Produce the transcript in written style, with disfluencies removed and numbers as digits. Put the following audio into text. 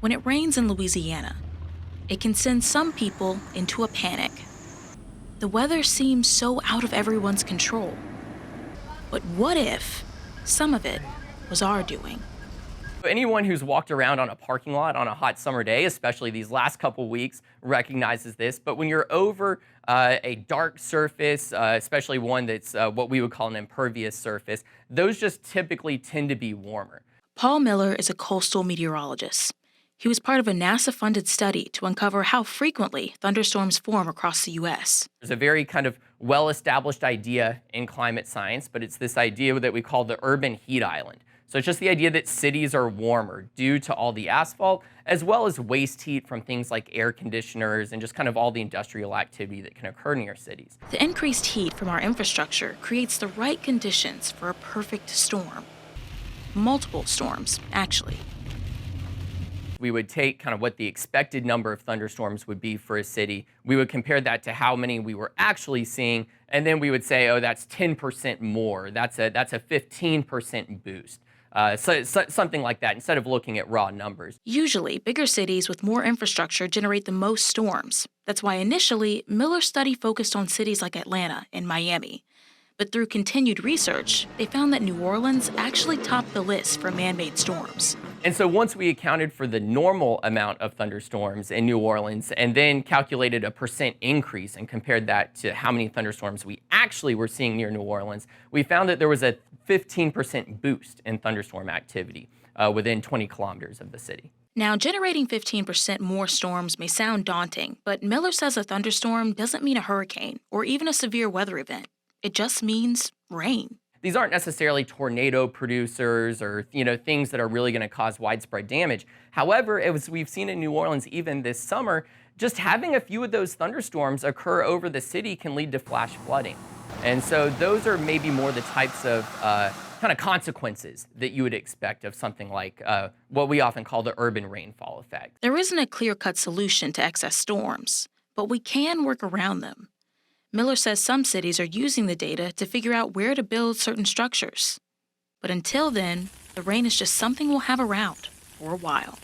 When it rains in Louisiana, it can send some people into a panic. The weather seems so out of everyone's control. But what if some of it was our doing? Anyone who's walked around on a parking lot on a hot summer day, especially these last couple weeks, recognizes this. But when you're over a dark surface, especially one that's what we would call an impervious surface, those just typically tend to be warmer. Paul Miller is a coastal meteorologist. He was part of a NASA-funded study to uncover how frequently thunderstorms form across the U.S. There's a very kind of well-established idea in climate science, but it's this idea that we call the urban heat island. So it's just the idea that cities are warmer due to all the asphalt, as well as waste heat from things like air conditioners and just kind of all the industrial activity that can occur near cities. The increased heat from our infrastructure creates the right conditions for a perfect storm. Multiple storms, actually. We would take kind of what the expected number of thunderstorms would be for a city. We would compare that to how many we were actually seeing, and then we would say, oh, that's 10% more. That's a 15% boost. So something like that, instead of looking at raw numbers. Usually, bigger cities with more infrastructure generate the most storms. That's why initially, Miller's study focused on cities like Atlanta and Miami. But through continued research, they found that New Orleans actually topped the list for man-made storms. And so once we accounted for the normal amount of thunderstorms in New Orleans and then calculated a percent increase and compared that to how many thunderstorms we actually were seeing near New Orleans, we found that there was a 15% boost in thunderstorm activity within 20 kilometers of the city. Now, generating 15% more storms may sound daunting, but Miller says a thunderstorm doesn't mean a hurricane or even a severe weather event. It just means rain. These aren't necessarily tornado producers or things that are really going to cause widespread damage. However, as we've seen in New Orleans even this summer, just having a few of those thunderstorms occur over the city can lead to flash flooding. And so those are maybe more the types of kind of consequences that you would expect of something like what we often call the urban rainfall effect. There isn't a clear-cut solution to excess storms, but we can work around them. Miller says some cities are using the data to figure out where to build certain structures. But until then, the rain is just something we'll have around for a while.